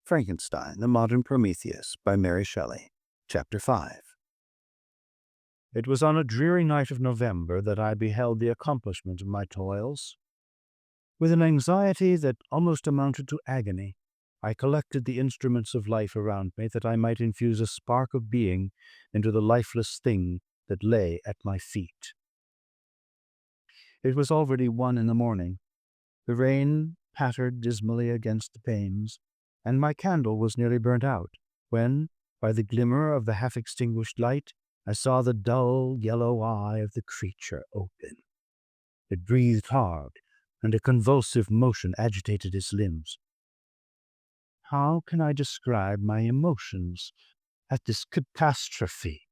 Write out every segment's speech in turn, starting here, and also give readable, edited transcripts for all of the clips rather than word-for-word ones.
Frankenstein, the Modern Prometheus by Mary Shelley, Chapter 5. It was on a dreary night of November that I beheld the accomplishment of my toils. With an anxiety that almost amounted to agony, I collected the instruments of life around me that I might infuse a spark of being into the lifeless thing that lay at my feet. It was already 1 in the morning. The rain pattered dismally against the panes, and my candle was nearly burnt out, when, by the glimmer of the half-extinguished light, I saw the dull yellow eye of the creature open. It breathed hard, and a convulsive motion agitated its limbs. How can I describe my emotions at this catastrophe?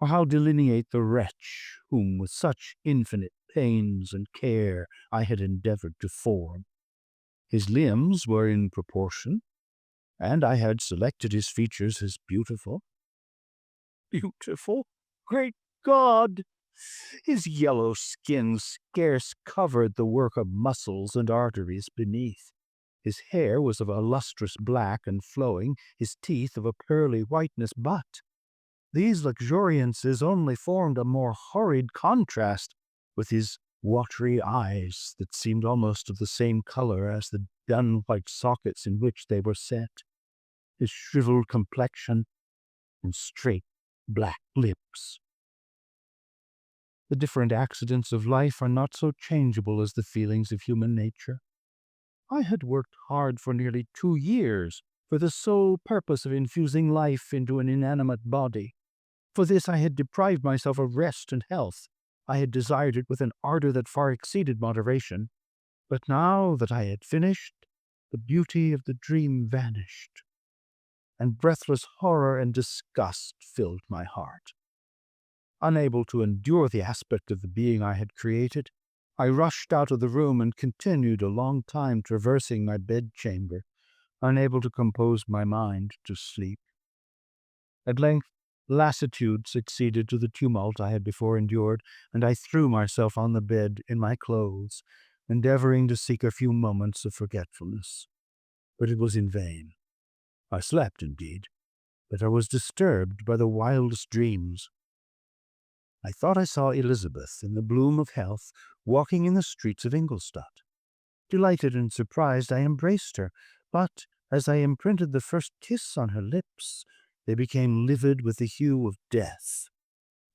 Or how delineate the wretch whom with such infinite pains and care I had endeavored to form? His limbs were in proportion, and I had selected his features as beautiful. Beautiful? Great God! His yellow skin scarce covered the work of muscles and arteries beneath. His hair was of a lustrous black and flowing, his teeth of a pearly whiteness, but these luxuriances only formed a more horrid contrast with his watery eyes that seemed almost of the same color as the dun-white sockets in which they were set, his shriveled complexion, and straight black lips. The different accidents of life are not so changeable as the feelings of human nature. I had worked hard for nearly 2 years for the sole purpose of infusing life into an inanimate body. For this I had deprived myself of rest and health. I had desired it with an ardor that far exceeded moderation. But now that I had finished, the beauty of the dream vanished, and breathless horror and disgust filled my heart. Unable to endure the aspect of the being I had created, I rushed out of the room and continued a long time traversing my bedchamber, unable to compose my mind to sleep. At length, lassitude succeeded to the tumult I had before endured, and I threw myself on the bed in my clothes, endeavoring to seek a few moments of forgetfulness. But it was in vain. I slept, indeed, but I was disturbed by the wildest dreams. I thought I saw Elizabeth, in the bloom of health, walking in the streets of Ingolstadt. Delighted and surprised, I embraced her, but as I imprinted the first kiss on her lips, they became livid with the hue of death.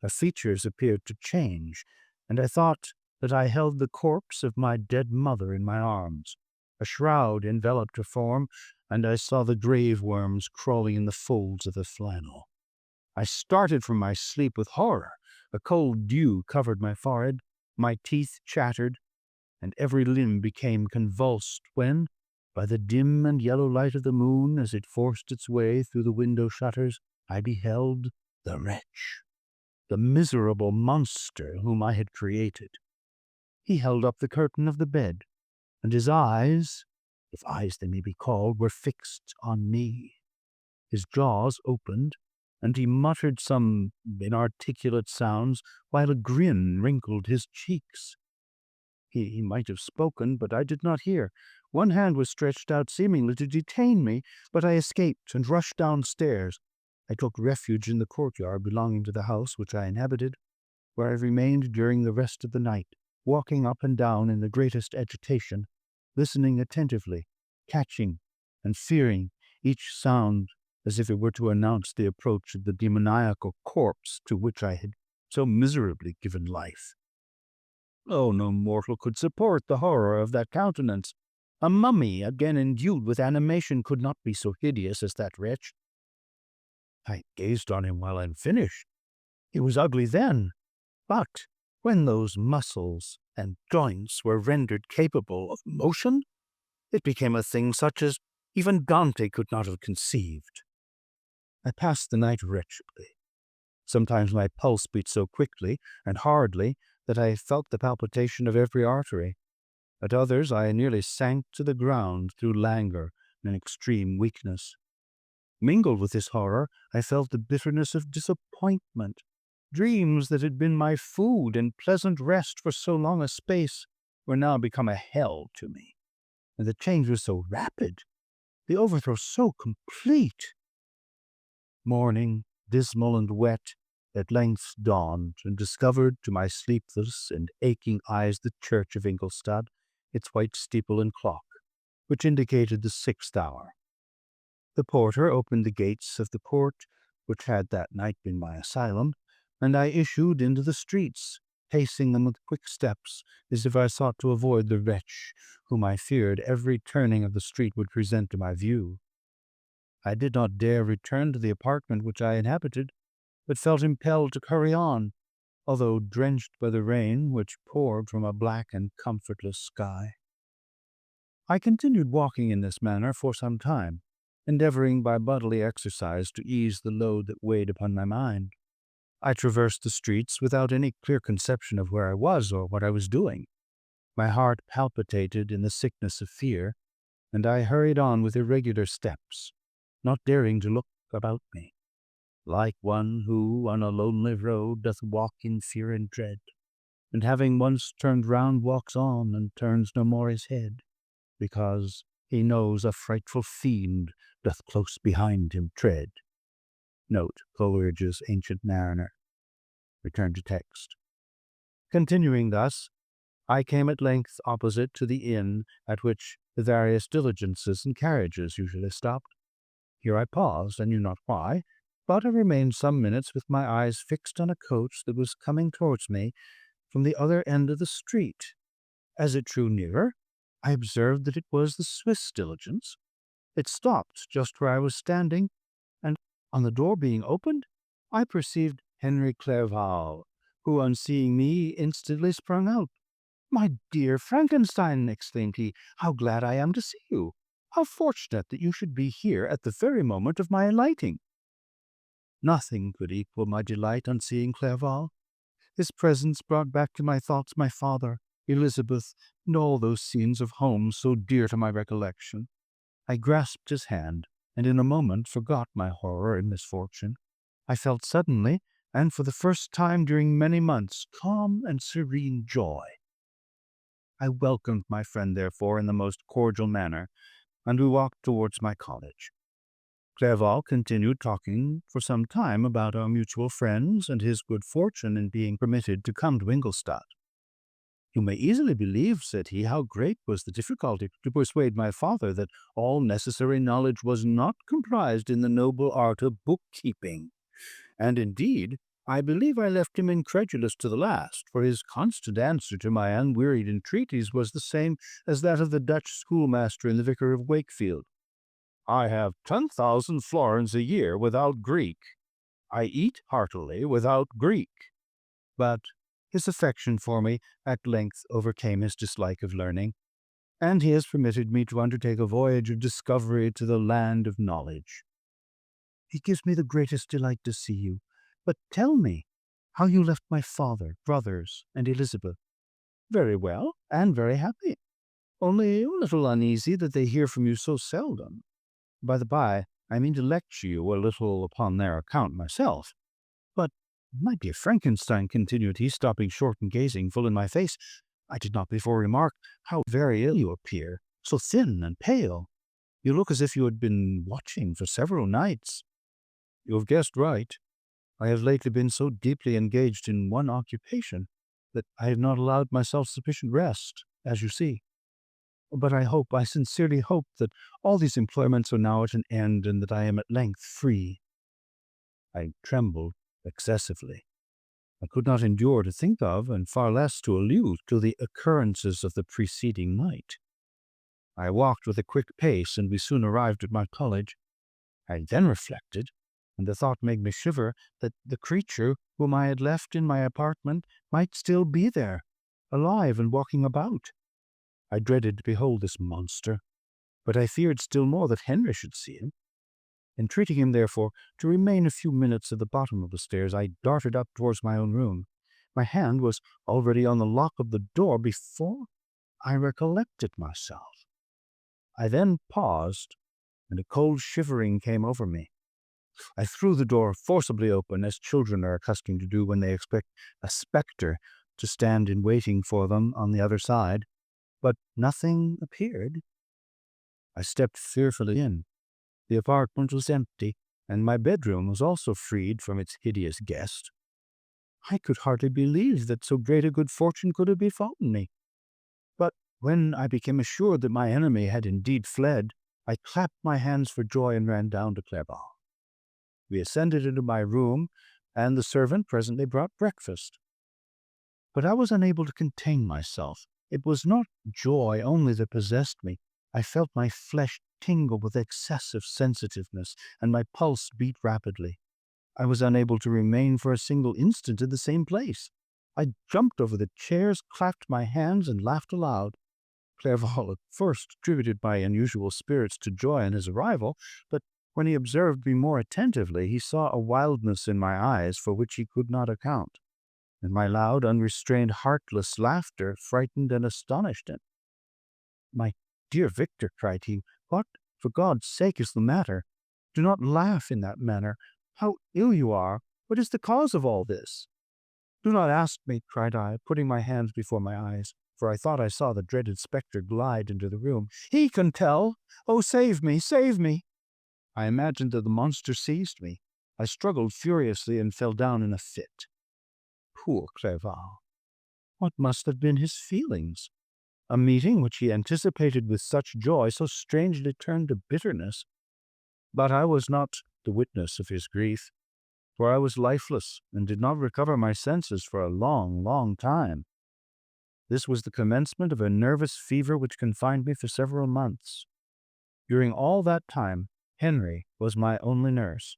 Her features appeared to change, and I thought that I held the corpse of my dead mother in my arms. A shroud enveloped her form, and I saw the grave worms crawling in the folds of the flannel. I started from my sleep with horror. A cold dew covered my forehead, my teeth chattered, and every limb became convulsed when, by the dim and yellow light of the moon as it forced its way through the window shutters, I beheld the wretch, the miserable monster whom I had created. He held up the curtain of the bed, and his eyes, if eyes they may be called, were fixed on me. His jaws opened, and he muttered some inarticulate sounds, while a grin wrinkled his cheeks. He might have spoken, but I did not hear. One hand was stretched out seemingly to detain me, but I escaped and rushed downstairs. I took refuge in the courtyard belonging to the house which I inhabited, where I remained during the rest of the night, walking up and down in the greatest agitation, listening attentively, catching and fearing each sound as if it were to announce the approach of the demoniacal corpse to which I had so miserably given life. Oh, no mortal could support the horror of that countenance. A mummy, again endued with animation, could not be so hideous as that wretch. I gazed on him while unfinished. He was ugly then, but when those muscles and joints were rendered capable of motion, it became a thing such as even Dante could not have conceived. I passed the night wretchedly. Sometimes my pulse beat so quickly and hardly that I felt the palpitation of every artery. At others I nearly sank to the ground through languor and extreme weakness. Mingled with this horror, I felt the bitterness of disappointment. Dreams that had been my food and pleasant rest for so long a space were now become a hell to me, and the change was so rapid the overthrow so complete. Morning, dismal and wet, at length dawned, and discovered to my sleepless and aching eyes the church of Ingolstadt, its white steeple and clock, which indicated the 6th hour. The porter opened the gates of the court, which had that night been my asylum, and I issued into the streets, pacing them with quick steps, as if I sought to avoid the wretch whom I feared every turning of the street would present to my view. I did not dare return to the apartment which I inhabited, but felt impelled to hurry on, although drenched by the rain which poured from a black and comfortless sky. I continued walking in this manner for some time, endeavoring by bodily exercise to ease the load that weighed upon my mind. I traversed the streets without any clear conception of where I was or what I was doing. My heart palpitated in the sickness of fear, and I hurried on with irregular steps, not daring to look about me, like one who on a lonely road doth walk in fear and dread, and having once turned round walks on, and turns no more his head, because he knows a frightful fiend doth close behind him tread. Note Coleridge's Ancient Mariner. Return to text. Continuing thus, I came at length opposite to the inn at which the various diligences and carriages usually stopped. Here I paused, I knew not why, but I remained some minutes with my eyes fixed on a coach that was coming towards me from the other end of the street. As it drew nearer, I observed that it was the Swiss diligence. It stopped just where I was standing, and on the door being opened, I perceived Henry Clerval, who, on seeing me, instantly sprung out. "My dear Frankenstein," exclaimed he, "how glad I am to see you! How fortunate that you should be here at the very moment of my alighting!" Nothing could equal my delight on seeing Clerval. His presence brought back to my thoughts my father, Elizabeth, and all those scenes of home so dear to my recollection. I grasped his hand, and in a moment forgot my horror and misfortune. I felt suddenly, and for the first time during many months, calm and serene joy. I welcomed my friend, therefore, in the most cordial manner, and we walked towards my college. Clerval continued talking for some time about our mutual friends and his good fortune in being permitted to come to Ingolstadt. "You may easily believe," said he, "how great was the difficulty to persuade my father that all necessary knowledge was not comprised in the noble art of bookkeeping. And indeed, I believe I left him incredulous to the last, for his constant answer to my unwearied entreaties was the same as that of the Dutch schoolmaster in the Vicar of Wakefield. 'I have 10,000 florins a year without Greek. I eat heartily without Greek.' But his affection for me at length overcame his dislike of learning, and he has permitted me to undertake a voyage of discovery to the land of knowledge. It gives me the greatest delight to see you. But tell me how you left my father, brothers, and Elizabeth." "Very well, and very happy, only a little uneasy that they hear from you so seldom. By the by, I mean to lecture you a little upon their account myself. But, my dear Frankenstein," continued he, stopping short and gazing full in my face, "I did not before remark how very ill you appear, so thin and pale. You look as if you had been watching for several nights." "You have guessed right. I have lately been so deeply engaged in one occupation that I have not allowed myself sufficient rest, as you see. But I sincerely hope that all these employments are now at an end, and that I am at length free." I trembled excessively. I could not endure to think of, and far less to allude to, the occurrences of the preceding night. I walked with a quick pace, and we soon arrived at my college. I then reflected, and the thought made me shiver, that the creature whom I had left in my apartment might still be there, alive and walking about. I dreaded to behold this monster, but I feared still more that Henry should see him. Entreating him, therefore, to remain a few minutes at the bottom of the stairs, I darted up towards my own room. My hand was already on the lock of the door before I recollected myself. I then paused, and a cold shivering came over me. I threw the door forcibly open, as children are accustomed to do when they expect a spectre to stand in waiting for them on the other side, but nothing appeared. I stepped fearfully in. The apartment was empty, and my bedroom was also freed from its hideous guest. I could hardly believe that so great a good fortune could have befallen me. But when I became assured that my enemy had indeed fled, I clapped my hands for joy and ran down to Clerval. We ascended into my room, and the servant presently brought breakfast. But I was unable to contain myself. It was not joy only that possessed me. I felt my flesh tingle with excessive sensitiveness, and my pulse beat rapidly. I was unable to remain for a single instant in the same place. I jumped over the chairs, clapped my hands, and laughed aloud. Clerval at first attributed my unusual spirits to joy on his arrival, but when he observed me more attentively, he saw a wildness in my eyes for which he could not account, and my loud, unrestrained, heartless laughter frightened and astonished him. "My dear Victor," cried he, "what, for God's sake, is the matter? Do not laugh in that manner. How ill you are! What is the cause of all this?" "Do not ask me," cried I, putting my hands before my eyes, for I thought I saw the dreaded spectre glide into the room. "He can tell! Oh, save me, save me!" I imagined that the monster seized me. I struggled furiously and fell down in a fit. Poor Clerval! What must have been his feelings? A meeting which he anticipated with such joy so strangely turned to bitterness. But I was not the witness of his grief, for I was lifeless and did not recover my senses for a long, long time. This was the commencement of a nervous fever which confined me for several months. During all that time, Henry was my only nurse.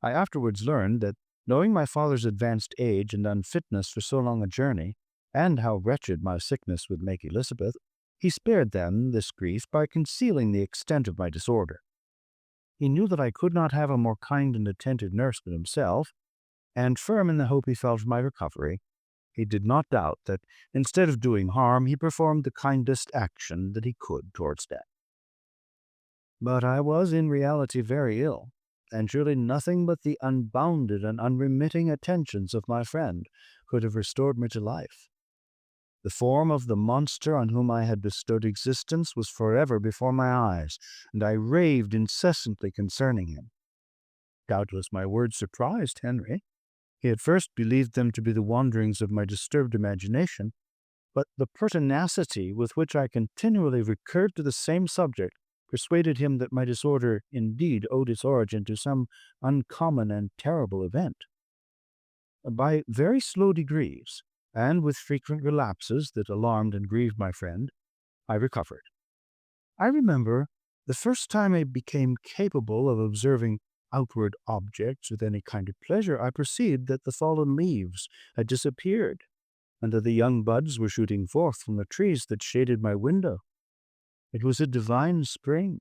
I afterwards learned that, knowing my father's advanced age and unfitness for so long a journey, and how wretched my sickness would make Elizabeth, he spared them this grief by concealing the extent of my disorder. He knew that I could not have a more kind and attentive nurse than himself, and firm in the hope he felt of my recovery, he did not doubt that, instead of doing harm, he performed the kindest action that he could towards death. But I was in reality very ill, and surely nothing but the unbounded and unremitting attentions of my friend could have restored me to life. The form of the monster on whom I had bestowed existence was forever before my eyes, and I raved incessantly concerning him. Doubtless my words surprised Henry. He at first believed them to be the wanderings of my disturbed imagination, but the pertinacity with which I continually recurred to the same subject persuaded him that my disorder indeed owed its origin to some uncommon and terrible event. By very slow degrees, and with frequent relapses that alarmed and grieved my friend, I recovered. I remember the first time I became capable of observing outward objects with any kind of pleasure, I perceived that the fallen leaves had disappeared, and that the young buds were shooting forth from the trees that shaded my window. It was a divine spring,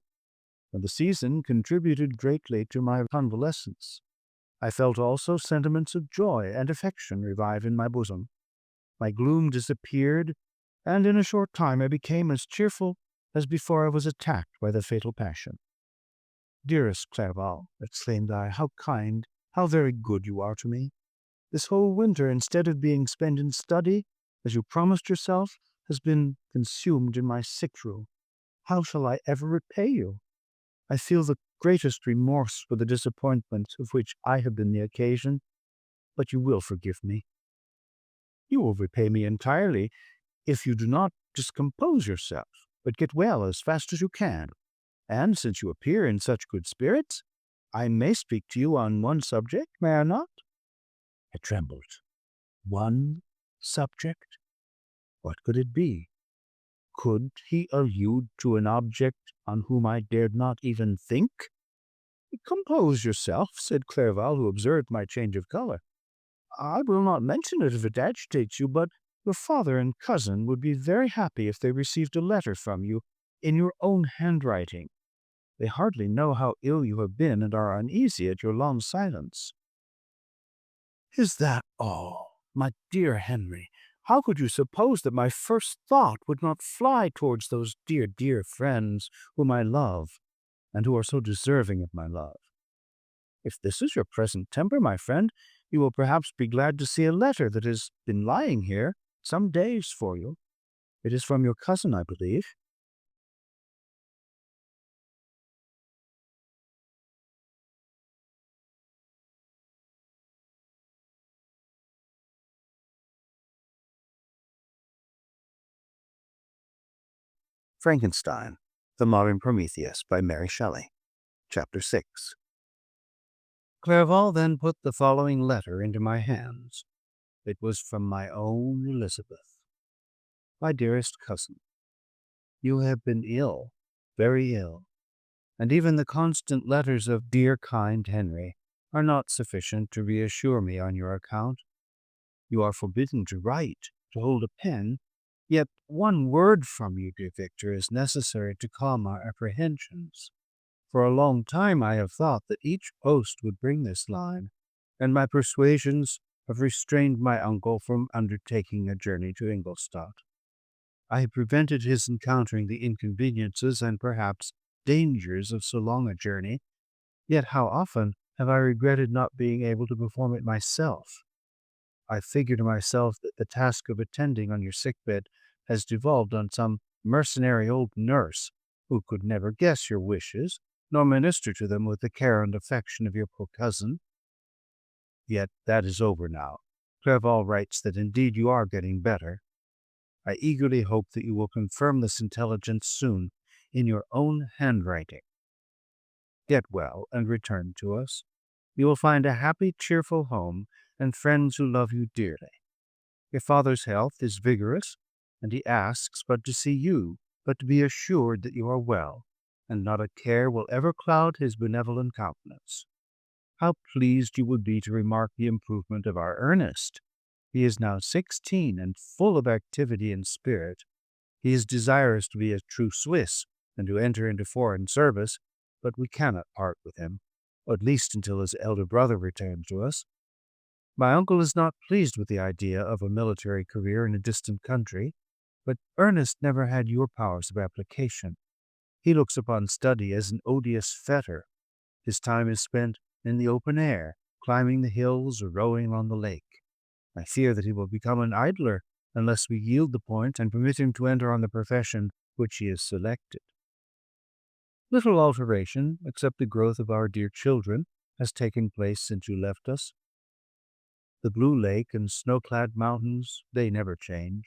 and the season contributed greatly to my convalescence. I felt also sentiments of joy and affection revive in my bosom. My gloom disappeared, and in a short time I became as cheerful as before I was attacked by the fatal passion. "Dearest Clerval," exclaimed I, "how kind, how very good you are to me. This whole winter, instead of being spent in study, as you promised yourself, has been consumed in my sick room. How shall I ever repay you? I feel the greatest remorse for the disappointment of which I have been the occasion, but you will forgive me. You will repay me entirely if you do not discompose yourself, but get well as fast as you can. And since you appear in such good spirits, I may speak to you on one subject, may I not?" I trembled. One subject? What could it be? Could he allude to an object on whom I dared not even think? "Compose yourself," said Clerval, who observed my change of color. "I will not mention it if it agitates you, but your father and cousin would be very happy if they received a letter from you in your own handwriting. They hardly know how ill you have been and are uneasy at your long silence." "Is that all? My dear Henry, how could you suppose that my first thought would not fly towards those dear, dear friends whom I love, and who are so deserving of my love? If this is your present temper, my friend, you will perhaps be glad to see a letter that has been lying here some days for you. It is from your cousin, I believe." Frankenstein, the Modern Prometheus by Mary Shelley. Chapter 6. Clerval then put the following letter into my hands. It was from my own Elizabeth. My dearest cousin, you have been ill, very ill, and even the constant letters of dear kind Henry are not sufficient to reassure me on your account. You are forbidden to write, to hold a pen, yet one word from you, dear Victor, is necessary to calm our apprehensions. For a long time I have thought that each post would bring this line, and my persuasions have restrained my uncle from undertaking a journey to Ingolstadt. I have prevented his encountering the inconveniences and perhaps dangers of so long a journey, yet how often have I regretted not being able to perform it myself. I figure to myself that the task of attending on your sickbed has devolved on some mercenary old nurse who could never guess your wishes, nor minister to them with the care and affection of your poor cousin. Yet that is over now. Clerval writes that indeed you are getting better. I eagerly hope that you will confirm this intelligence soon in your own handwriting. Get well and return to us. You will find a happy, cheerful home and friends who love you dearly. Your father's health is vigorous, and he asks but to see you, but to be assured that you are well, and not a care will ever cloud his benevolent countenance. How pleased you would be to remark the improvement of our Ernest. He is now 16 and full of activity and spirit. He is desirous to be a true Swiss and to enter into foreign service, but we cannot part with him, at least until his elder brother returns to us. My uncle is not pleased with the idea of a military career in a distant country, but Ernest never had your powers of application. He looks upon study as an odious fetter. His time is spent in the open air, climbing the hills or rowing on the lake. I fear that he will become an idler unless we yield the point and permit him to enter on the profession which he has selected. Little alteration, except the growth of our dear children, has taken place since you left us. The blue lake and snow-clad mountains, they never change,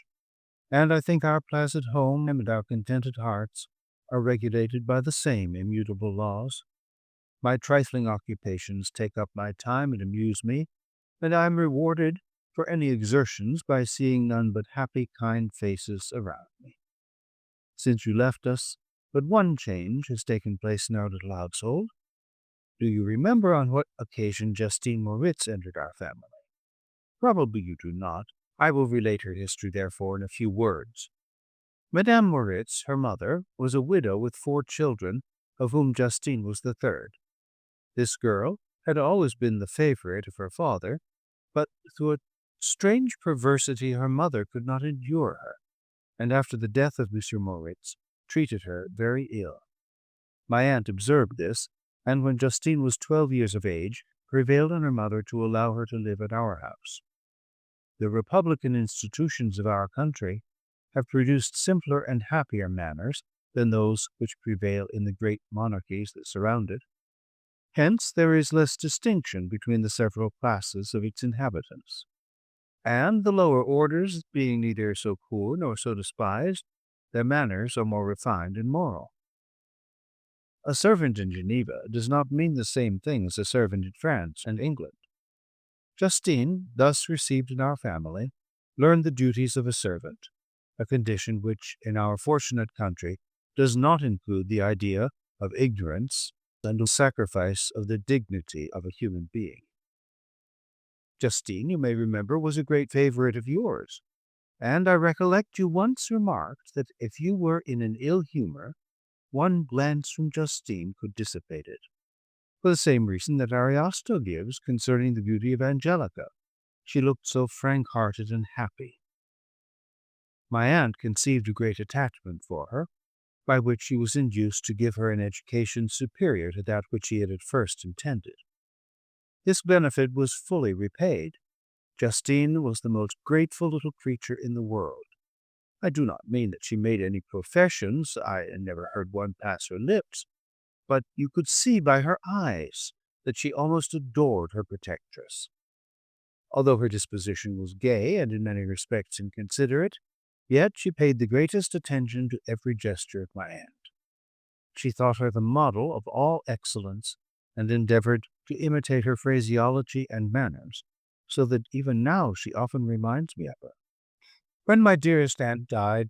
and I think our placid home and our contented hearts are regulated by the same immutable laws. My trifling occupations take up my time and amuse me, and I am rewarded for any exertions by seeing none but happy, kind faces around me. Since you left us, but one change has taken place in our little household. Do you remember on what occasion Justine Moritz entered our family? Probably you do not. I will relate her history, therefore, in a few words. Madame Moritz, her mother, was a widow with 4 children, of whom Justine was the third. This girl had always been the favorite of her father, but through a strange perversity her mother could not endure her, and after the death of Monsieur Moritz, treated her very ill. My aunt observed this, and when Justine was 12 years of age, prevailed on her mother to allow her to live at our house. The republican institutions of our country have produced simpler and happier manners than those which prevail in the great monarchies that surround it. Hence there is less distinction between the several classes of its inhabitants. And the lower orders, being neither so poor nor so despised, their manners are more refined and moral. A servant in Geneva does not mean the same thing as a servant in France and England. Justine, thus received in our family, learned the duties of a servant, a condition which, in our fortunate country, does not include the idea of ignorance and the sacrifice of the dignity of a human being. Justine, you may remember, was a great favorite of yours, and I recollect you once remarked that if you were in an ill humor, one glance from Justine could dissipate it, for the same reason that Ariosto gives concerning the beauty of Angelica. She looked so frank-hearted and happy. My aunt conceived a great attachment for her, by which she was induced to give her an education superior to that which she had at first intended. This benefit was fully repaid. Justine was the most grateful little creature in the world. I do not mean that she made any professions, I never heard one pass her lips, but you could see by her eyes that she almost adored her protectress. Although her disposition was gay and in many respects inconsiderate, Yet she paid the greatest attention to every gesture of my aunt. She thought her the model of all excellence, and endeavored to imitate her phraseology and manners, so that even now she often reminds me of her. When my dearest aunt died,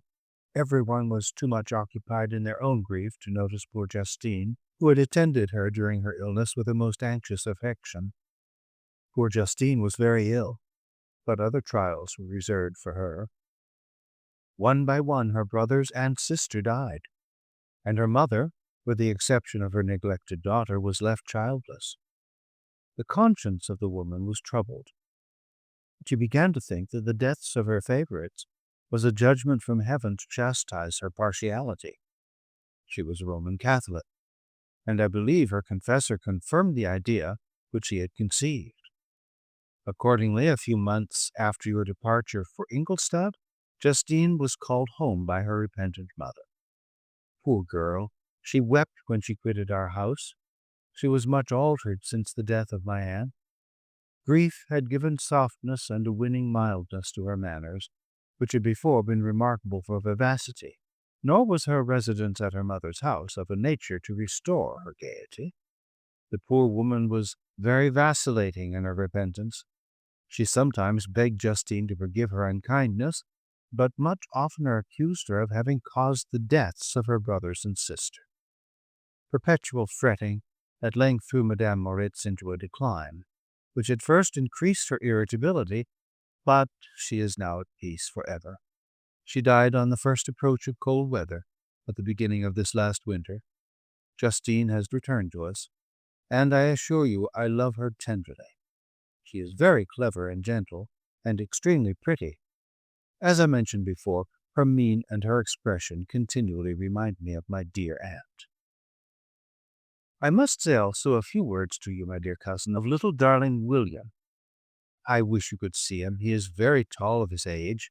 everyone was too much occupied in their own grief to notice poor Justine, who had attended her during her illness with a most anxious affection. Poor Justine was very ill, but other trials were reserved for her. One by one her brothers and sister died, and her mother, with the exception of her neglected daughter, was left childless. The conscience of the woman was troubled. She began to think that the deaths of her favorites was a judgment from heaven to chastise her partiality. She was a Roman Catholic, and I believe her confessor confirmed the idea which he had conceived. Accordingly, a few months after your departure for Ingolstadt, Justine was called home by her repentant mother. Poor girl, she wept when she quitted our house. She was much altered since the death of my aunt. Grief had given softness and a winning mildness to her manners, which had before been remarkable for vivacity. Nor was her residence at her mother's house of a nature to restore her gaiety. The poor woman was very vacillating in her repentance. She sometimes begged Justine to forgive her unkindness, but much oftener accused her of having caused the deaths of her brothers and sister. Perpetual fretting at length threw Madame Moritz into a decline, which at first increased her irritability, but she is now at peace forever. She died on the first approach of cold weather at the beginning of this last winter. Justine has returned to us, and I assure you I love her tenderly. She is very clever and gentle, and extremely pretty. As I mentioned before, her mien and her expression continually remind me of my dear aunt. I must say also a few words to you, my dear cousin, of little darling William. I wish you could see him. He is very tall of his age,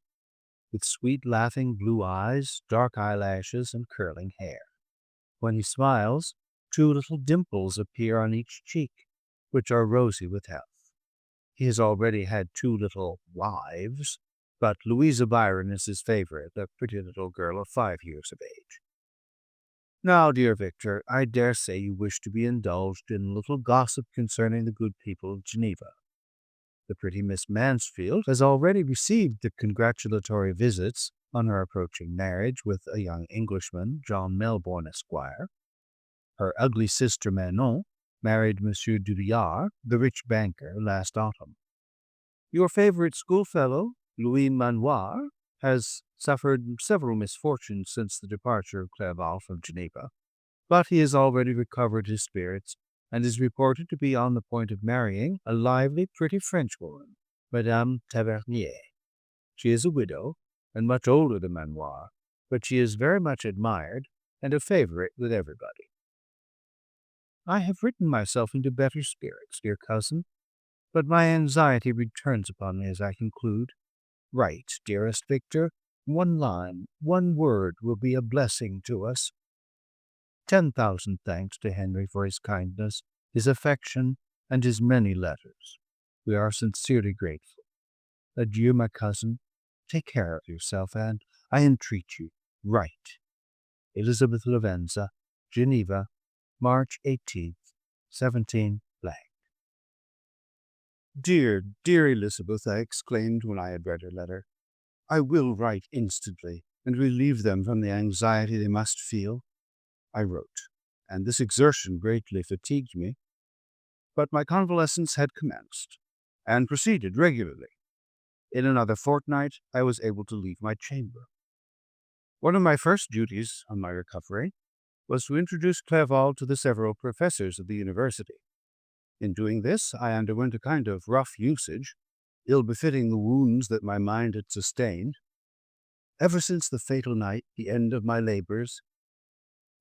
with sweet laughing blue eyes, dark eyelashes, and curling hair. When he smiles, 2 little dimples appear on each cheek, which are rosy with health. He has already had 2 little wives, but Louisa Byron is his favorite, a pretty little girl of 5 years of age. Now, dear Victor, I dare say you wish to be indulged in a little gossip concerning the good people of Geneva. The pretty Miss Mansfield has already received the congratulatory visits on her approaching marriage with a young Englishman, John Melbourne, Esquire. Her ugly sister Manon married Monsieur Dubillard, the rich banker, last autumn. Your favorite schoolfellow, Louis Manoir, has suffered several misfortunes since the departure of Clerval from Geneva, but he has already recovered his spirits and is reported to be on the point of marrying a lively, pretty Frenchwoman, Madame Tavernier. She is a widow, and much older than Manoir, but she is very much admired and a favorite with everybody. I have written myself into better spirits, dear cousin, but my anxiety returns upon me as I conclude. Write, dearest Victor. 1 line, 1 word will be a blessing to us. 10,000 thanks to Henry for his kindness, his affection, and his many letters. We are sincerely grateful. Adieu, my cousin. Take care of yourself, and, I entreat you, write. Elizabeth Lavenza, Geneva, March 18th, 17 blank. Dear, dear Elizabeth, I exclaimed when I had read her letter. I will write instantly, and relieve them from the anxiety they must feel. I wrote, and this exertion greatly fatigued me, but my convalescence had commenced, and proceeded regularly. In another fortnight, I was able to leave my chamber. One of my first duties on my recovery was to introduce Clerval to the several professors of the university. In doing this, I underwent a kind of rough usage, ill-befitting the wounds that my mind had sustained. Ever since the fatal night, the end of my labors,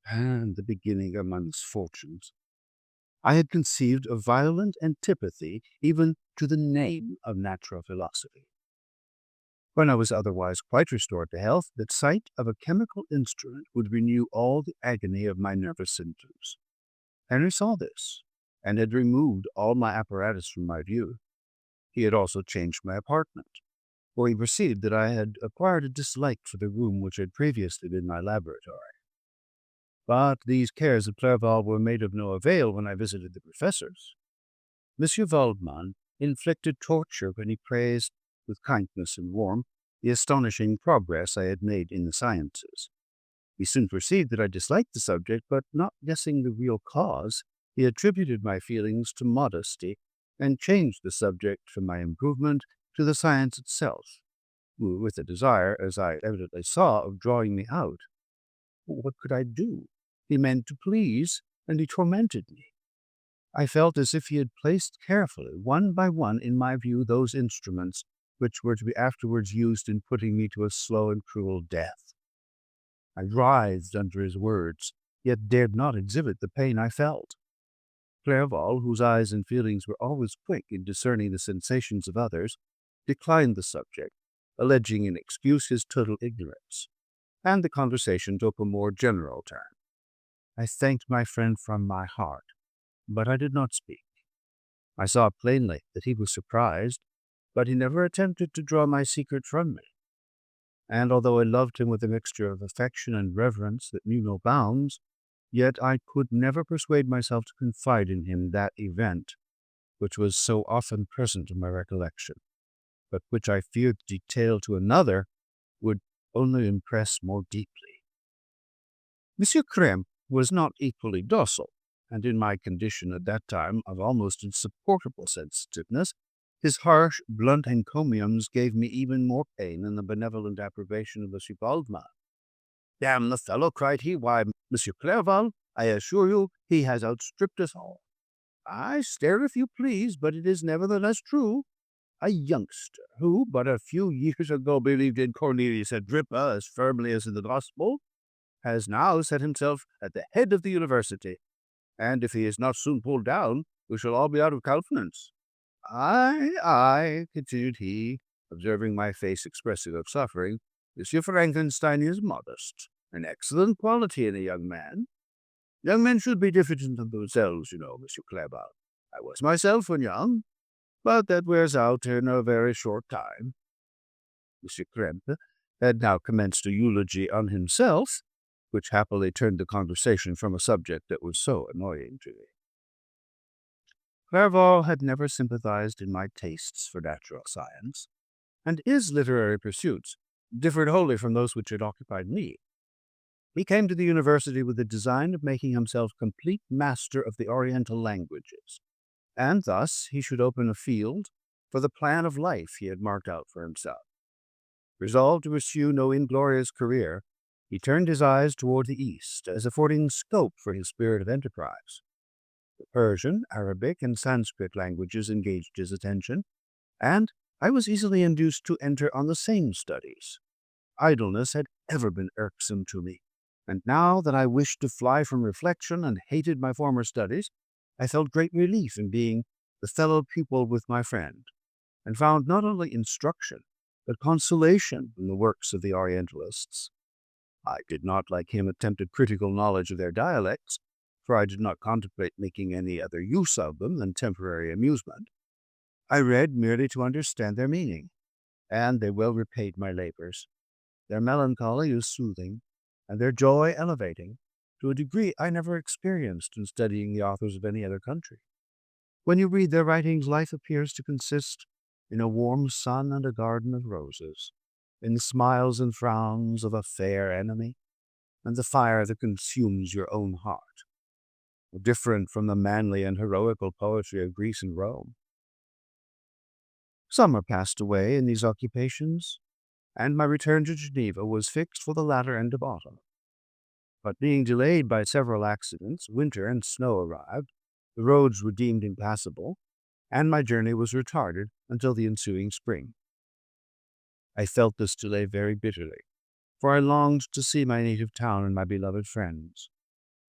and the beginning of my misfortunes, I had conceived a violent antipathy even to the name of natural philosophy. When I was otherwise quite restored to health, the sight of a chemical instrument would renew all the agony of my nervous symptoms. Henry saw this, and had removed all my apparatus from my view. He had also changed my apartment. for he perceived that I had acquired a dislike for the room which had previously been my laboratory. But these cares of Clerval were made of no avail when I visited the professors. Monsieur Waldman inflicted torture when he praised, with kindness and warmth, the astonishing progress I had made in the sciences. He soon perceived that I disliked the subject, but not guessing the real cause, he attributed my feelings to modesty and changed the subject from my improvement to the science itself, with a desire, as I evidently saw, of drawing me out. What could I do? He meant to please, and he tormented me. I felt as if he had placed carefully, one by one, in my view, those instruments which were to be afterwards used in putting me to a slow and cruel death. I writhed under his words, yet dared not exhibit the pain I felt. Clerval, whose eyes and feelings were always quick in discerning the sensations of others, declined the subject, alleging in excuse his total ignorance, and the conversation took a more general turn. I thanked my friend from my heart, but I did not speak. I saw plainly that he was surprised, but he never attempted to draw my secret from me. And although I loved him with a mixture of affection and reverence that knew no bounds, yet I could never persuade myself to confide in him that event which was so often present in my recollection, but which I feared to detail to another would only impress more deeply. Monsieur Krempe was not equally docile, and in my condition at that time of almost insupportable sensitiveness, his harsh, blunt encomiums gave me even more pain than the benevolent approbation of Monsieur Waldman. "Damn the fellow," cried he. "Why, Monsieur Clerval, I assure you he has outstripped us all. I stare if you please, but it is nevertheless true. A youngster who, but a few years ago, believed in Cornelius Agrippa as firmly as in the gospel, has now set himself at the head of the university, and if he is not soon pulled down, we shall all be out of countenance. Ay, continued he, observing my face expressive of suffering, Monsieur Frankenstein is modest, an excellent quality in a young man. Young men should be diffident of themselves, you know, Monsieur Clerval. I was myself when young, but that wears out in a very short time." Monsieur Krempe had now commenced a eulogy on himself, which happily turned the conversation from a subject that was so annoying to me. Clerval had never sympathized in my tastes for natural science, and his literary pursuits differed wholly from those which had occupied me. He came to the university with the design of making himself complete master of the Oriental languages, and thus he should open a field for the plan of life he had marked out for himself. Resolved to pursue no inglorious career, he turned his eyes toward the east as affording scope for his spirit of enterprise. The Persian, Arabic, and Sanskrit languages engaged his attention, and I was easily induced to enter on the same studies. Idleness had ever been irksome to me, and now that I wished to fly from reflection and hated my former studies, I felt great relief in being the fellow pupil with my friend, and found not only instruction, but consolation in the works of the Orientalists. I did not, like him, attempt a critical knowledge of their dialects, for I did not contemplate making any other use of them than temporary amusement. I read merely to understand their meaning, and they well repaid my labors. Their melancholy is soothing, and their joy elevating, to a degree I never experienced in studying the authors of any other country. When you read their writings, life appears to consist in a warm sun and a garden of roses, in the smiles and frowns of a fair enemy, and the fire that consumes your own heart, different from the manly and heroical poetry of Greece and Rome. Summer passed away in these occupations, and my return to Geneva was fixed for the latter end of autumn. But being delayed by several accidents, winter and snow arrived, the roads were deemed impassable, and my journey was retarded until the ensuing spring. I felt this delay very bitterly, for I longed to see my native town and my beloved friends.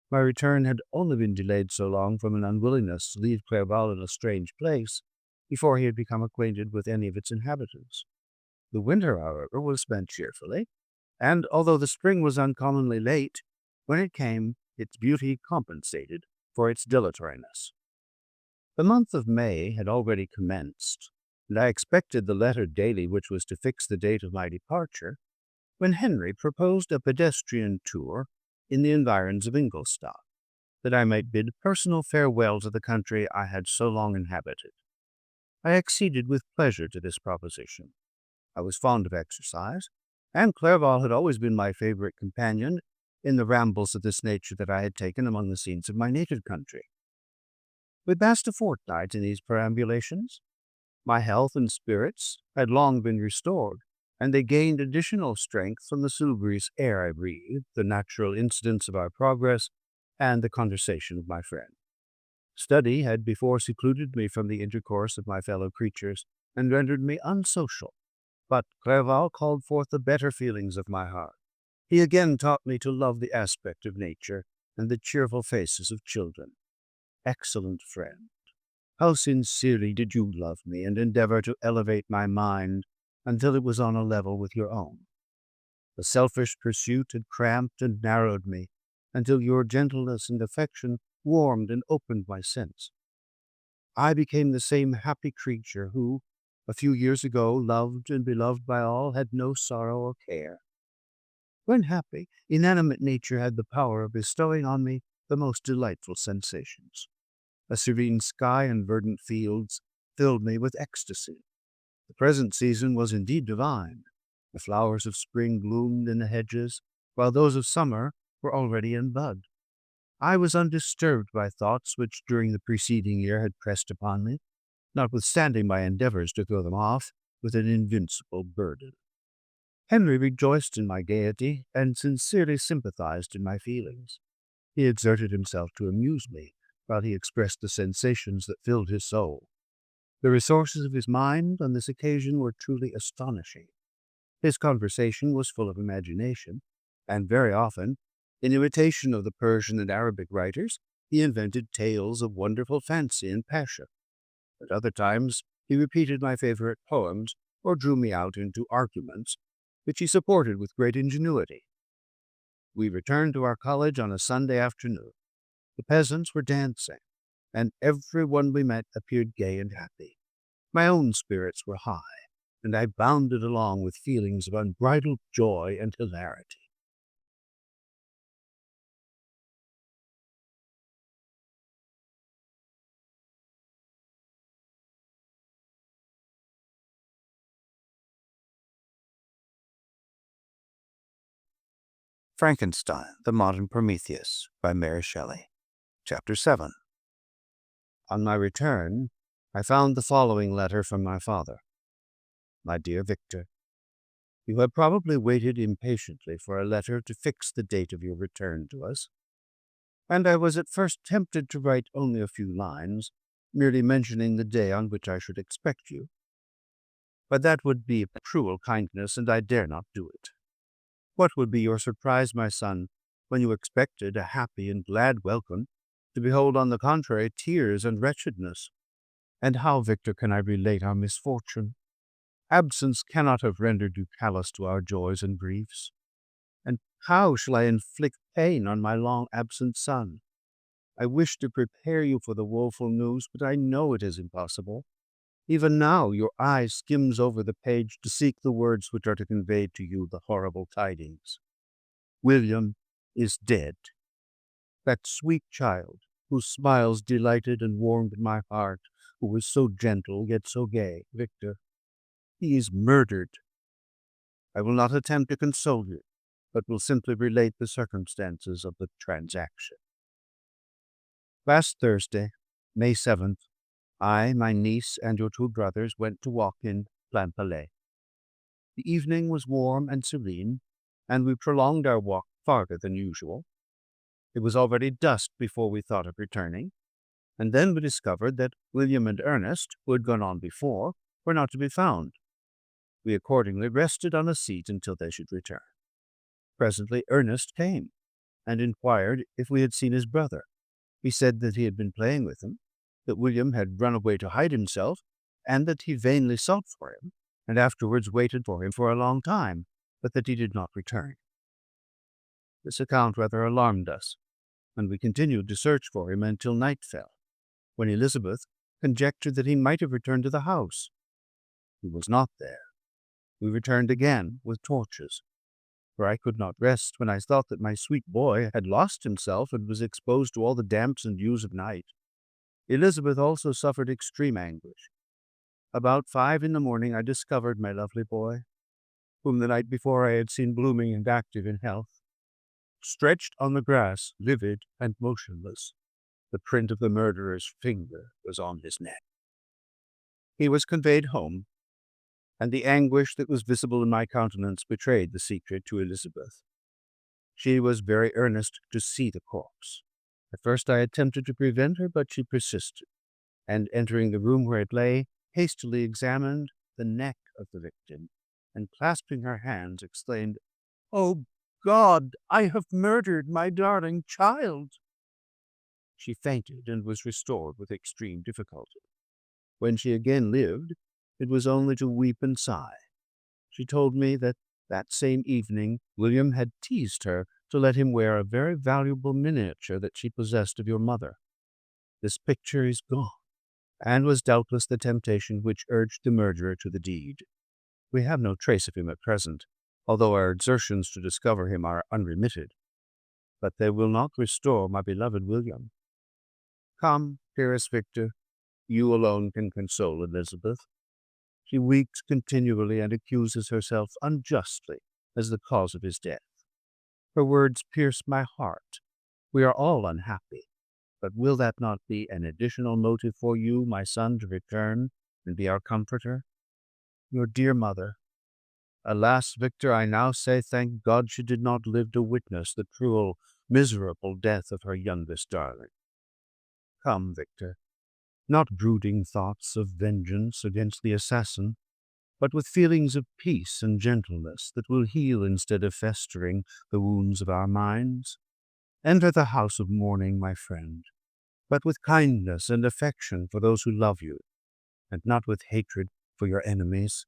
My return had only been delayed so long from an unwillingness to leave Clerval in a strange place before he had become acquainted with any of its inhabitants. The winter, however, was spent cheerfully, and although the spring was uncommonly late, when it came, its beauty compensated for its dilatoriness. The month of May had already commenced, and I expected the letter daily which was to fix the date of my departure, when Henry proposed a pedestrian tour in the environs of Ingolstadt, that I might bid personal farewell to the country I had so long inhabited. I acceded with pleasure to this proposition. I was fond of exercise, and Clerval had always been my favorite companion in the rambles of this nature that I had taken among the scenes of my native country. We passed a fortnight in these perambulations. My health and spirits had long been restored, and they gained additional strength from the salubrious air I breathed, the natural incidents of our progress, and the conversation of my friend. Study had before secluded me from the intercourse of my fellow creatures, and rendered me unsocial, but Clerval called forth the better feelings of my heart. He again taught me to love the aspect of nature and the cheerful faces of children. Excellent friend, how sincerely did you love me and endeavor to elevate my mind until it was on a level with your own. The selfish pursuit had cramped and narrowed me until your gentleness and affection warmed and opened my sense. I became the same happy creature who, a few years ago, loved and beloved by all, had no sorrow or care. When happy, inanimate nature had the power of bestowing on me the most delightful sensations. A serene sky and verdant fields filled me with ecstasy. The present season was indeed divine. The flowers of spring bloomed in the hedges, while those of summer were already in bud. I was undisturbed by thoughts which during the preceding year had pressed upon me, notwithstanding my endeavors to throw them off with an invincible burden. Henry rejoiced in my gaiety and sincerely sympathized in my feelings. He exerted himself to amuse me, while he expressed the sensations that filled his soul. The resources of his mind on this occasion were truly astonishing. His conversation was full of imagination, and very often, in imitation of the Persian and Arabic writers, he invented tales of wonderful fancy and passion. At other times, he repeated my favorite poems or drew me out into arguments, which he supported with great ingenuity. We returned to our college on a Sunday afternoon. The peasants were dancing, and every one we met appeared gay and happy. My own spirits were high, and I bounded along with feelings of unbridled joy and hilarity. Frankenstein, the Modern Prometheus, by Mary Shelley. Chapter 7. On my return, I found the following letter from my father. My dear Victor, you have probably waited impatiently for a letter to fix the date of your return to us, and I was at first tempted to write only a few lines, merely mentioning the day on which I should expect you. But that would be a cruel kindness, and I dare not do it. What would be your surprise, my son, when you expected a happy and glad welcome, to behold, on the contrary, tears and wretchedness? And how, Victor, can I relate our misfortune? Absence cannot have rendered you callous to our joys and griefs. And how shall I inflict pain on my long-absent son? I wish to prepare you for the woeful news, but I know it is impossible. Even now your eye skims over the page to seek the words which are to convey to you the horrible tidings. William is dead. That sweet child, whose smiles delighted and warmed my heart, who was so gentle yet so gay, Victor, he is murdered. I will not attempt to console you, but will simply relate the circumstances of the transaction. Last Thursday, May 7th, I, my niece, and your two brothers went to walk in Plainpalais. The evening was warm and serene, and we prolonged our walk farther than usual. It was already dusk before we thought of returning, and then we discovered that William and Ernest, who had gone on before, were not to be found. We accordingly rested on a seat until they should return. Presently Ernest came, and inquired if we had seen his brother. He said that he had been playing with him, that William had run away to hide himself, and that he vainly sought for him, and afterwards waited for him for a long time, but that he did not return. This account rather alarmed us, and we continued to search for him until night fell, when Elizabeth conjectured that he might have returned to the house. He was not there. We returned again with torches, for I could not rest when I thought that my sweet boy had lost himself and was exposed to all the damps and dews of night. Elizabeth also suffered extreme anguish. About 5 in the morning I discovered my lovely boy, whom the night before I had seen blooming and active in health, stretched on the grass, livid and motionless. The print of the murderer's finger was on his neck. He was conveyed home, and the anguish that was visible in my countenance betrayed the secret to Elizabeth. She was very earnest to see the corpse. At first I attempted to prevent her, but she persisted, and entering the room where it lay, hastily examined the neck of the victim, and clasping her hands, exclaimed, "Oh God, I have murdered my darling child!" She fainted and was restored with extreme difficulty. When she again lived, it was only to weep and sigh. She told me that same evening William had teased her to let him wear a very valuable miniature that she possessed of your mother. This picture is gone, and was doubtless the temptation which urged the murderer to the deed. We have no trace of him at present, although our exertions to discover him are unremitted. But they will not restore my beloved William. Come, dearest Victor, you alone can console Elizabeth. She weeps continually and accuses herself unjustly as the cause of his death. Her words pierce my heart. We are all unhappy, but will that not be an additional motive for you, my son, to return and be our comforter? Your dear mother. Alas, Victor, I now say, thank God she did not live to witness the cruel, miserable death of her youngest darling. Come, Victor, not brooding thoughts of vengeance against the assassin, but with feelings of peace and gentleness that will heal instead of festering the wounds of our minds. Enter the house of mourning, my friend, but with kindness and affection for those who love you, and not with hatred for your enemies.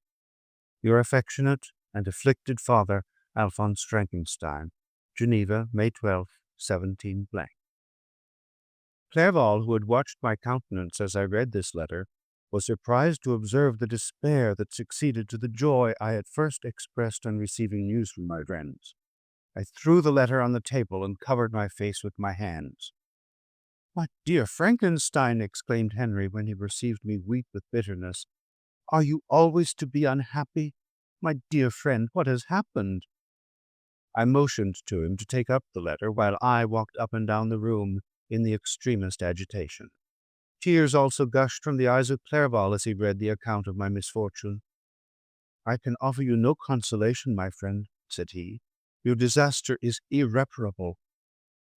Your affectionate and afflicted father, Alphonse Frankenstein, Geneva, May 12, 17 _. Clerval, who had watched my countenance as I read this letter, was surprised to observe the despair that succeeded to the joy I had first expressed on receiving news from my friends. I threw the letter on the table and covered my face with my hands. "My dear Frankenstein," exclaimed Henry when he perceived me weep with bitterness, "are you always to be unhappy? My dear friend, what has happened?" I motioned to him to take up the letter, while I walked up and down the room in the extremest agitation. Tears also gushed from the eyes of Clerval as he read the account of my misfortune. "I can offer you no consolation, my friend," said he. "Your disaster is irreparable.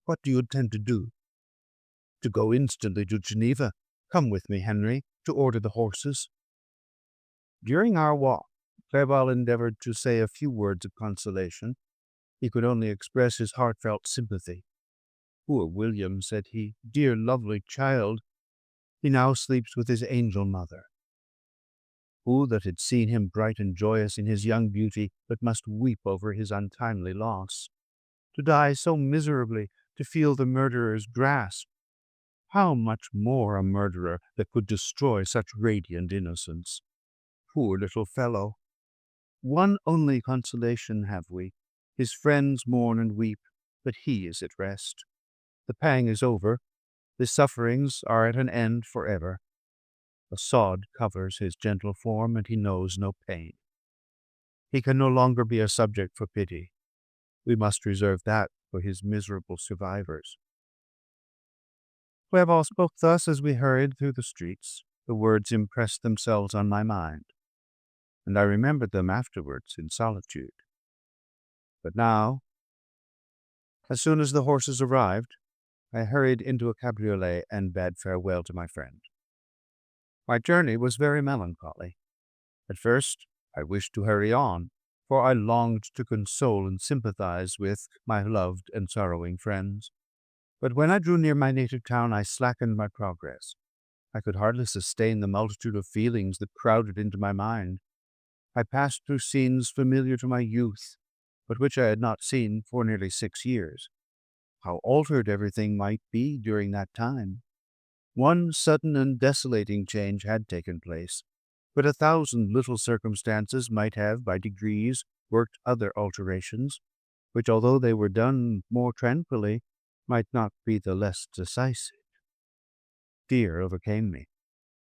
What do you intend to do?" "To go instantly to Geneva. Come with me, Henry, to order the horses." During our walk, Clerval endeavored to say a few words of consolation. He could only express his heartfelt sympathy. "Poor William," said he, "dear lovely child. He now sleeps with his angel mother. Who that had seen him bright and joyous in his young beauty, but must weep over his untimely loss? To die so miserably, to feel the murderer's grasp. How much more a murderer that could destroy such radiant innocence? Poor little fellow! One only consolation have we. His friends mourn and weep, but he is at rest. The pang is over. His sufferings are at an end forever. A sod covers his gentle form, and he knows no pain. He can no longer be a subject for pity. We must reserve that for his miserable survivors." Clerval spoke thus as we hurried through the streets. The words impressed themselves on my mind, and I remembered them afterwards in solitude. But now, as soon as the horses arrived, I hurried into a cabriolet and bade farewell to my friend. My journey was very melancholy. At first, I wished to hurry on, for I longed to console and sympathize with my loved and sorrowing friends. But when I drew near my native town, I slackened my progress. I could hardly sustain the multitude of feelings that crowded into my mind. I passed through scenes familiar to my youth, but which I had not seen for nearly 6 years. How altered everything might be during that time! One sudden and desolating change had taken place. but 1,000 little circumstances might have, by degrees, worked other alterations, which, although they were done more tranquilly, might not be the less decisive. Fear overcame me.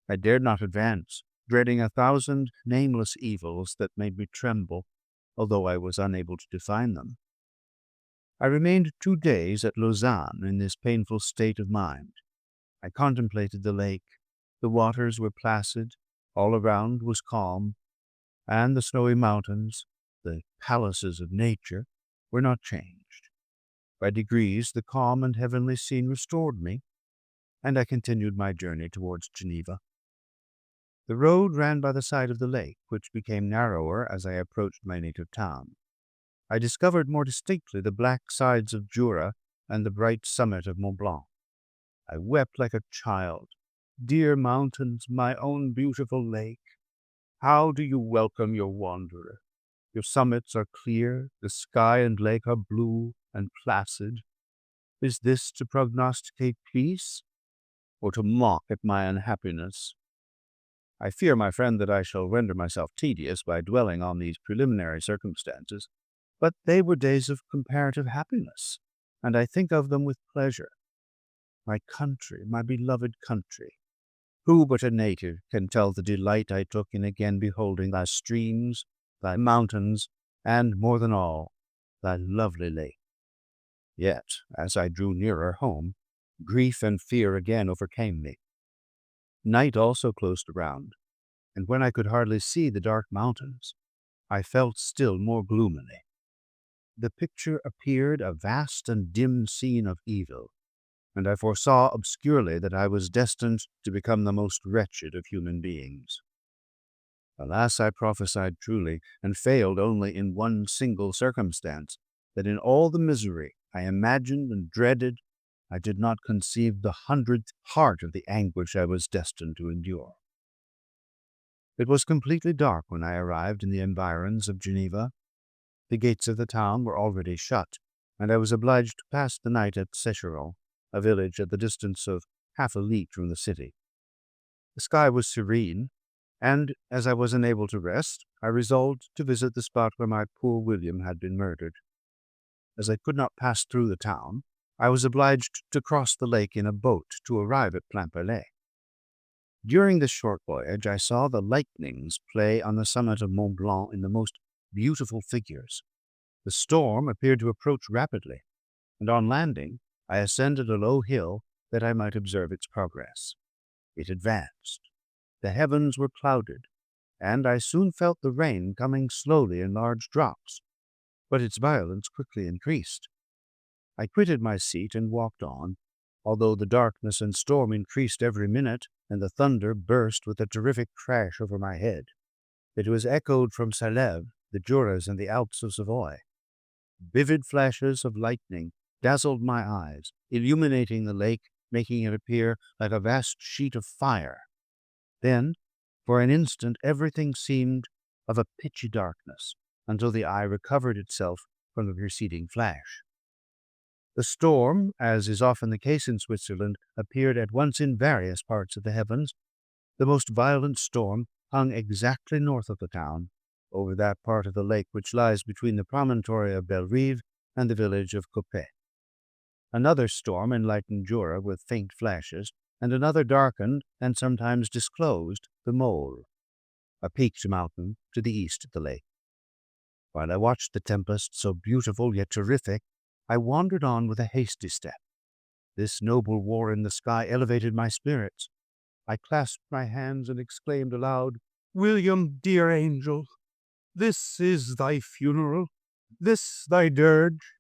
I dared not advance, dreading 1,000 nameless evils that made me tremble, although I was unable to define them. I remained 2 days at Lausanne in this painful state of mind. I contemplated the lake. The waters were placid, all around was calm, and the snowy mountains, the palaces of nature, were not changed. By degrees the calm and heavenly scene restored me, and I continued my journey towards Geneva. The road ran by the side of the lake, which became narrower as I approached my native town. I discovered more distinctly the black sides of Jura and the bright summit of Mont Blanc. I wept like a child. Dear mountains, my own beautiful lake, how do you welcome your wanderer? Your summits are clear, the sky and lake are blue and placid. Is this to prognosticate peace, or to mock at my unhappiness? I fear, my friend, that I shall render myself tedious by dwelling on these preliminary circumstances, but they were days of comparative happiness, and I think of them with pleasure. My country, my beloved country, who but a native can tell the delight I took in again beholding thy streams, thy mountains, and, more than all, thy lovely lake? Yet, as I drew nearer home, grief and fear again overcame me. Night also closed around, and when I could hardly see the dark mountains, I felt still more gloomily. The picture appeared a vast and dim scene of evil, and I foresaw obscurely that I was destined to become the most wretched of human beings. Alas, I prophesied truly, and failed only in one single circumstance, that in all the misery I imagined and dreaded, I did not conceive the 100th part of the anguish I was destined to endure. It was completely dark when I arrived in the environs of Geneva. The gates of the town were already shut, and I was obliged to pass the night at Secheron, a village at the distance of half a league from the city. The sky was serene, and as I was unable to rest, I resolved to visit the spot where my poor William had been murdered. As I could not pass through the town, I was obliged to cross the lake in a boat to arrive at Plainpalais. During this short voyage, I saw the lightnings play on the summit of Mont Blanc in the most beautiful figures. The storm appeared to approach rapidly, and on landing, I ascended a low hill that I might observe its progress. It advanced. The heavens were clouded, and I soon felt the rain coming slowly in large drops, but its violence quickly increased. I quitted my seat and walked on, although the darkness and storm increased every minute, and the thunder burst with a terrific crash over my head. It was echoed from Salève, the Juras, and the Alps of Savoy. Vivid flashes of lightning dazzled my eyes, illuminating the lake, making it appear like a vast sheet of fire. Then, for an instant, everything seemed of a pitchy darkness, until the eye recovered itself from the preceding flash. The storm, as is often the case in Switzerland, appeared at once in various parts of the heavens. The most violent storm hung exactly north of the town, over that part of the lake which lies between the promontory of Bellerive and the village of Coppet. Another storm enlightened Jura with faint flashes, and another darkened and sometimes disclosed the Mole, a peaked mountain to the east of the lake. While I watched the tempest, so beautiful yet terrific, I wandered on with a hasty step. This noble war in the sky elevated my spirits. I clasped my hands and exclaimed aloud, "William, dear angel, this is thy funeral, this thy dirge."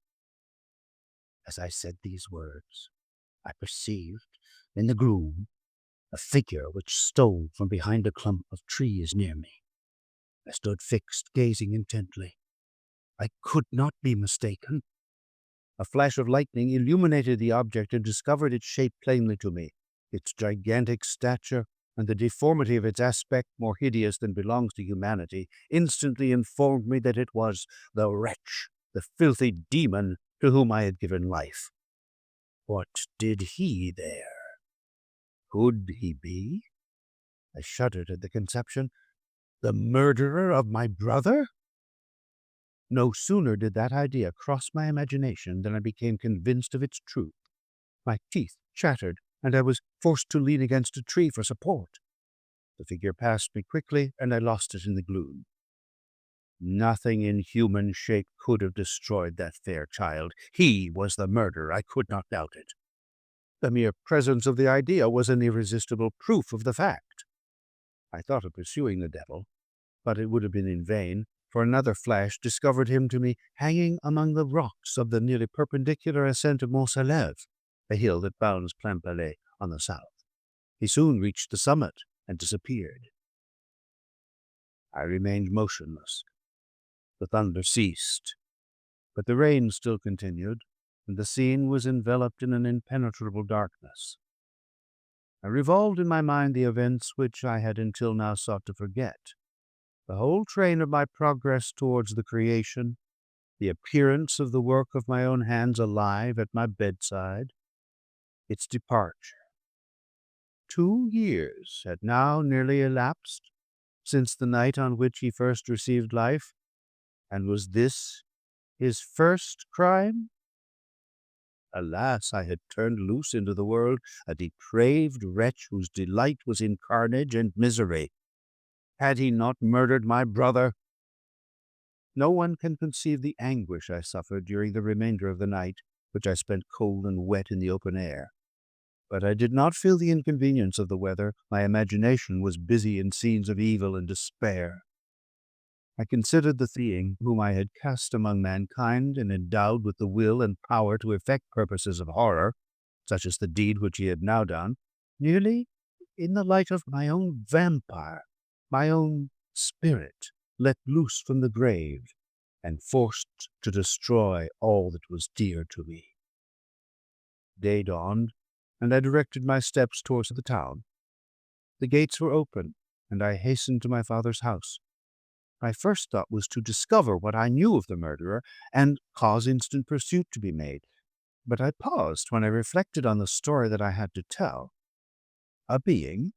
As I said these words, I perceived in the gloom a figure which stole from behind a clump of trees near me. I stood fixed, gazing intently. I could not be mistaken. A flash of lightning illuminated the object and discovered its shape plainly to me. Its gigantic stature and the deformity of its aspect, more hideous than belongs to humanity, instantly informed me that it was the wretch, the filthy demon to whom I had given life. What did he there? Could he be? I shuddered at the conception, The murderer of my brother? No sooner did that idea cross my imagination than I became convinced of its truth. My teeth chattered, and I was forced to lean against a tree for support. The figure passed me quickly, and I lost it in the gloom. Nothing in human shape could have destroyed that fair child. He was the murderer, I could not doubt it. The mere presence of the idea was an irresistible proof of the fact. I thought of pursuing the devil, but it would have been in vain, for another flash discovered him to me hanging among the rocks of the nearly perpendicular ascent of Mont Salève, a hill that bounds Plainpalais on the south. He soon reached the summit and disappeared. I remained motionless. The thunder ceased, but the rain still continued, and the scene was enveloped in an impenetrable darkness. I revolved in my mind the events which I had until now sought to forget. The whole train of my progress towards the creation, the appearance of the work of my own hands alive at my bedside, its departure. 2 years had now nearly elapsed since the night on which he first received life, and was this his first crime? Alas, I had turned loose into the world a depraved wretch whose delight was in carnage and misery. Had he not murdered my brother? No one can conceive the anguish I suffered during the remainder of the night, which I spent cold and wet in the open air. But I did not feel the inconvenience of the weather. My imagination was busy in scenes of evil and despair. I considered the being whom I had cast among mankind and endowed with the will and power to effect purposes of horror, such as the deed which he had now done, nearly in the light of my own vampire, my own spirit, let loose from the grave, and forced to destroy all that was dear to me. Day dawned, and I directed my steps towards the town. The gates were open, and I hastened to my father's house. My first thought was to discover what I knew of the murderer and cause instant pursuit to be made. But I paused when I reflected on the story that I had to tell. A being,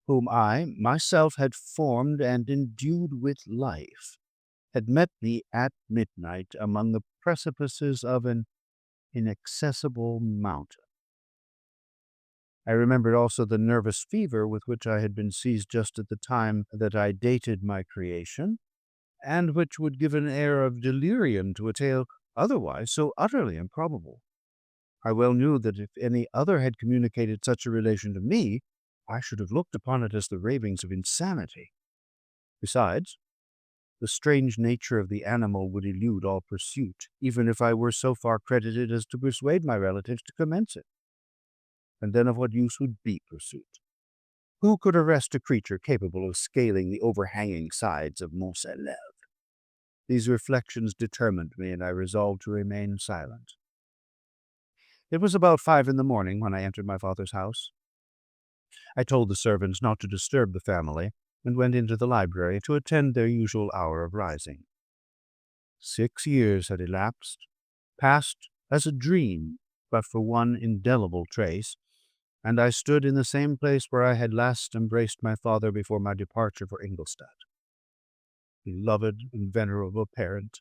whom I myself had formed and endued with life, had met me at midnight among the precipices of an inaccessible mountain. I remembered also the nervous fever with which I had been seized just at the time that I dated my creation, and which would give an air of delirium to a tale otherwise so utterly improbable. I well knew that if any other had communicated such a relation to me, I should have looked upon it as the ravings of insanity. Besides, the strange nature of the animal would elude all pursuit, even if I were so far credited as to persuade my relatives to commence it. And then of what use would be pursuit? Who could arrest a creature capable of scaling the overhanging sides of Mont Salève? These reflections determined me, and I resolved to remain silent. It was about 5 in the morning when I entered my father's house. I told the servants not to disturb the family, and went into the library to attend their usual hour of rising. 6 years had elapsed, passed as a dream, but for one indelible trace, and I stood in the same place where I had last embraced my father before my departure for Ingolstadt. Beloved and venerable parent,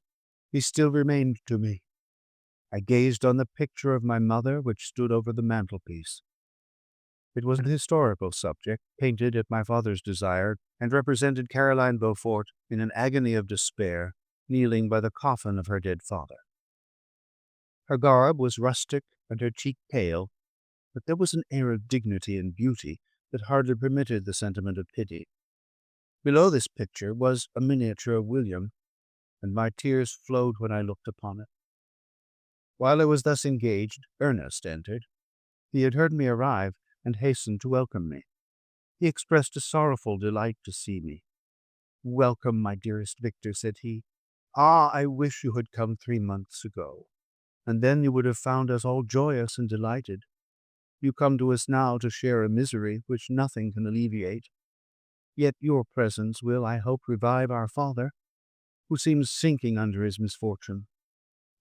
he still remained to me. I gazed on the picture of my mother which stood over the mantelpiece. It was an historical subject, painted at my father's desire, and represented Caroline Beaufort in an agony of despair, kneeling by the coffin of her dead father. Her garb was rustic and her cheek pale, but there was an air of dignity and beauty that hardly permitted the sentiment of pity. Below this picture was a miniature of William, and my tears flowed when I looked upon it. While I was thus engaged, Ernest entered. He had heard me arrive, and hastened to welcome me. He expressed a sorrowful delight to see me. "Welcome, my dearest Victor," said he. "Ah, I wish you had come 3 months ago, and then you would have found us all joyous and delighted. You come to us now to share a misery which nothing can alleviate. Yet your presence will, I hope, revive our father, who seems sinking under his misfortune,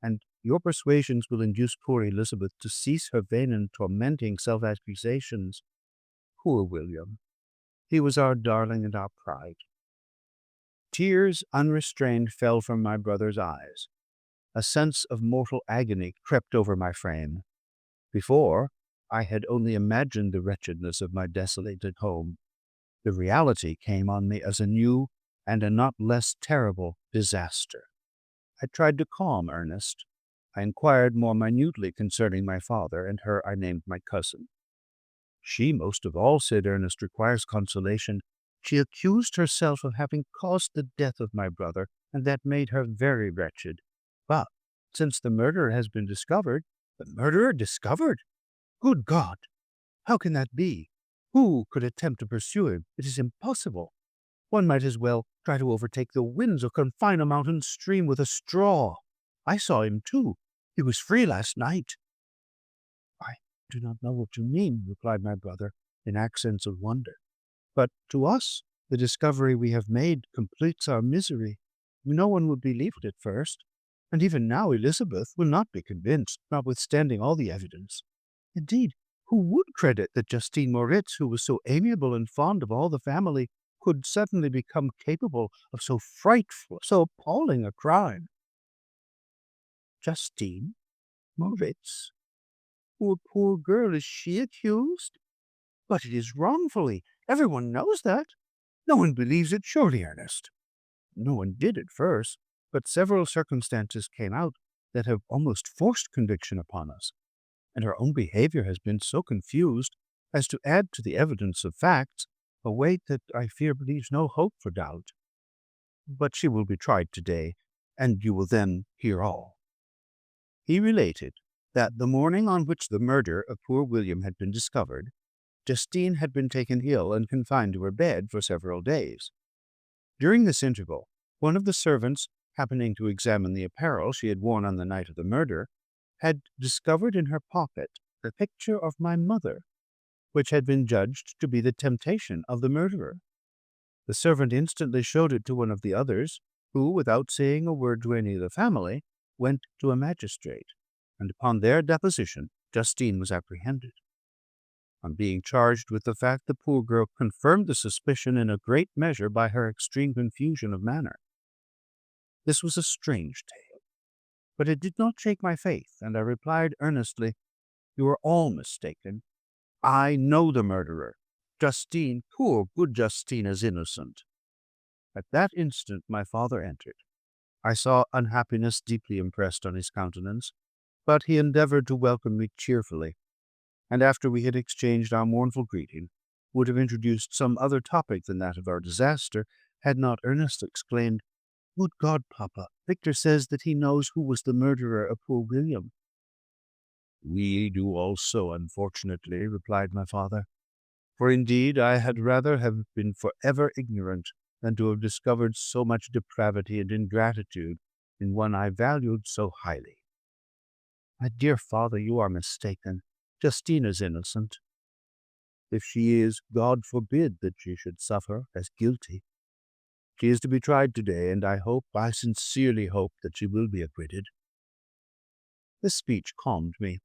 and your persuasions will induce poor Elizabeth to cease her vain and tormenting self-accusations. Poor William! He was our darling and our pride. Tears unrestrained fell from my brother's eyes. A sense of mortal agony crept over my frame. Before, I had only imagined the wretchedness of my desolated home. The reality came on me as a new and a not less terrible disaster. I tried to calm Ernest. I inquired more minutely concerning my father, and her I named my cousin. She most of all, said Ernest, requires consolation. She accused herself of having caused the death of my brother, and that made her very wretched. But since the murderer has been discovered— The murderer discovered? Good God! How can that be? Who could attempt to pursue him? It is impossible. One might as well try to overtake the winds or confine a mountain stream with a straw. I saw him too. He was free last night. I do not know what you mean, replied my brother, in accents of wonder. But to us, the discovery we have made completes our misery. No one would believe it at first, and even now Elizabeth will not be convinced, notwithstanding all the evidence. Indeed, who would credit that Justine Moritz, who was so amiable and fond of all the family, could suddenly become capable of so frightful, so appalling a crime? Justine Moritz? Poor girl, is she accused? But it is wrongfully. Everyone knows that. No one believes it, surely, Ernest. No one did at first, but several circumstances came out that have almost forced conviction upon us, and her own behavior has been so confused as to add to the evidence of facts a weight that I fear leaves no hope for doubt. But she will be tried today, and you will then hear all. He related that the morning on which the murder of poor William had been discovered, Justine had been taken ill and confined to her bed for several days. During this interval, one of the servants, happening to examine the apparel she had worn on the night of the murder, had discovered in her pocket the picture of my mother, which had been judged to be the temptation of the murderer. The servant instantly showed it to one of the others, who, without saying a word to any of the family, went to a magistrate, and upon their deposition Justine was apprehended. On being charged with the fact, the poor girl confirmed the suspicion in a great measure by her extreme confusion of manner. This was a strange tale, but it did not shake my faith, and I replied earnestly, "You are all mistaken. I know the murderer. Justine, poor good Justine, is innocent." At that instant my father entered. I saw unhappiness deeply impressed on his countenance, but he endeavored to welcome me cheerfully, and after we had exchanged our mournful greeting, would have introduced some other topic than that of our disaster, had not Ernest exclaimed, "Good God, Papa, Victor says that he knows who was the murderer of poor William." "We do also, unfortunately," replied my father, "for indeed I had rather have been forever ignorant than to have discovered so much depravity and ingratitude in one I valued so highly." "My dear father, you are mistaken. Justine is innocent." "If she is, God forbid that she should suffer as guilty. She is to be tried today, and I sincerely hope that she will be acquitted." This speech calmed me.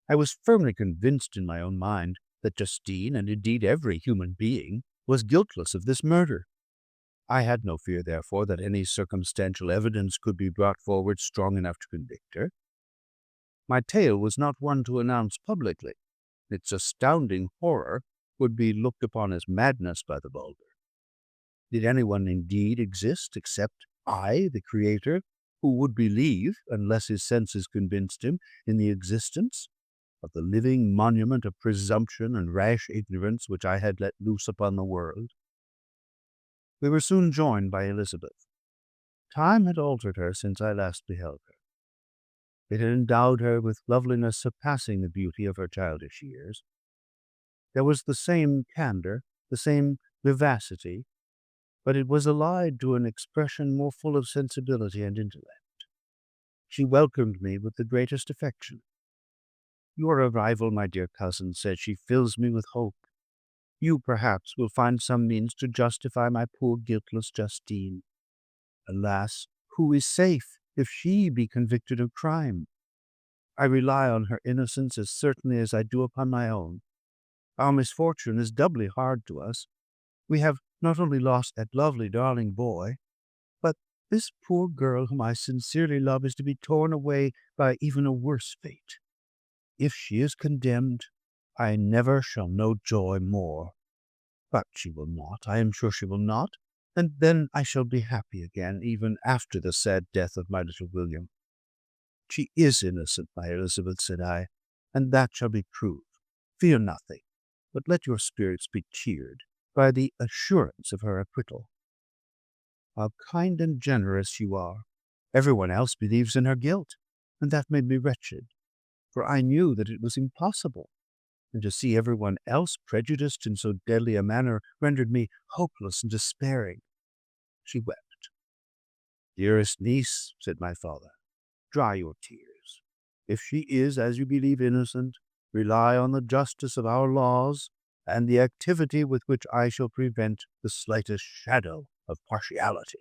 I was firmly convinced in my own mind that Justine, and indeed every human being, was guiltless of this murder. I had no fear, therefore, that any circumstantial evidence could be brought forward strong enough to convict her. My tale was not one to announce publicly. Its astounding horror would be looked upon as madness by the vulgar. Did anyone indeed exist except I, the Creator, who would believe, unless his senses convinced him, in the existence of the living monument of presumption and rash ignorance which I had let loose upon the world? We were soon joined by Elizabeth. Time had altered her since I last beheld her. It had endowed her with loveliness surpassing the beauty of her childish years. There was the same candor, the same vivacity, but it was allied to an expression more full of sensibility and intellect. She welcomed me with the greatest affection. "Your arrival, my dear cousin," said she, "fills me with hope. You, perhaps, will find some means to justify my poor guiltless Justine. Alas, who is safe if she be convicted of crime? I rely on her innocence as certainly as I do upon my own. Our misfortune is doubly hard to us. We have not only lost that lovely darling boy, This poor girl whom I sincerely love is to be torn away by even a worse fate. If she is condemned, I never shall know joy more. But she will not, I am sure she will not, and then I shall be happy again, even after the sad death of my little William. She is innocent, my Elizabeth, said I, and that shall be proved. Fear nothing, but let your spirits be cheered by the assurance of her acquittal. How kind and generous you are. Everyone else believes in her guilt, and that made me wretched, for I knew that it was impossible, and to see everyone else prejudiced in so deadly a manner rendered me hopeless and despairing. She wept. Dearest niece, said my father, dry your tears. If she is, as you believe, innocent, rely on the justice of our laws and the activity with which I shall prevent the slightest shadow of partiality.